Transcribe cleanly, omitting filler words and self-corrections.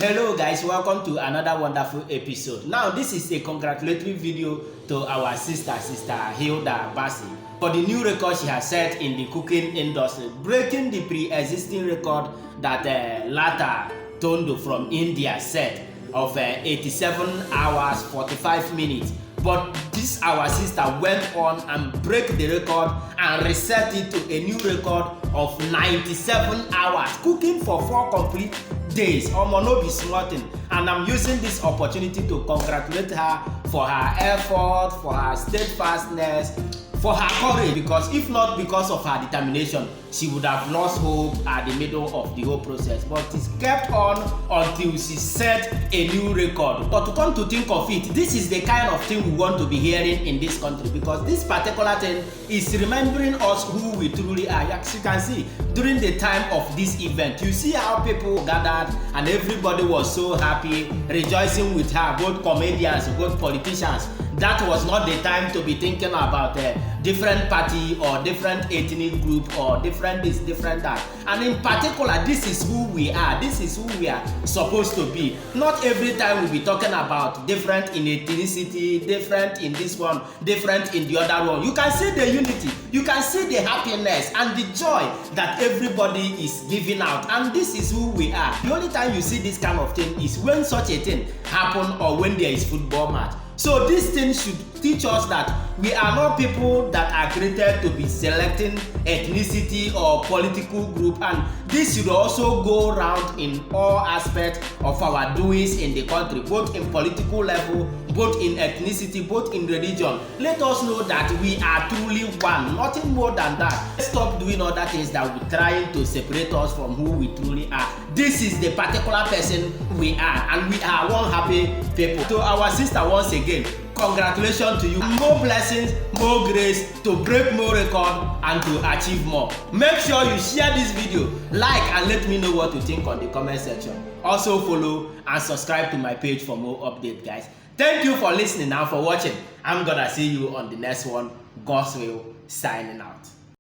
Hello guys, welcome to another wonderful episode. Now this is a congratulatory video to our sister Hilda Baci for the new record she has set in the cooking industry, breaking the pre-existing record that Lata Tondo from India set of 87 hours 45 minutes. But this our sister went on and break the record and reset it to a new record of 97 hours, cooking for 4 complete days. Omo, no be small thing. And I'm using this opportunity to congratulate her for her effort, for her steadfastness, for her courage, because if not because of her determination, she would have lost hope at the middle of the whole process. But it's kept on until she set a new record. But to come to think of it, this is the kind of thing we want to be hearing in this country, because this particular thing is remembering us who we truly are. As you can see, during the time of this event, you see how people gathered and everybody was so happy, rejoicing with her, both comedians, both politicians. That was not the time to be thinking about different party or different ethnic group or different this, different that. And in particular, this is who we are. This is who we are supposed to be. Not every time we'll be talking about different in ethnicity, different in this one, different in the other one. You can see the unity. You can see the happiness and the joy that everybody is giving out. And this is who we are. The only time you see this kind of thing is when such a thing happen or when there is football match. So this thing should teach us that we are not people that are created to be selecting ethnicity or political group, and this should also go around in all aspects of our doings in the country, both in political level, both in ethnicity, both in religion. Let us know that we are truly one, nothing more than that. Let's stop doing other things that will trying to separate us from who we truly are. This is the particular person we are, and we are one happy people. So our sister, once again, congratulations to you. More blessings, more grace to break more record and to achieve more. Make sure you share this video, like, and let me know what you think on the comment section. Also follow and subscribe to my page for more updates, guys. Thank you for listening and for watching. I'm gonna see you on the next one. God's will, signing out.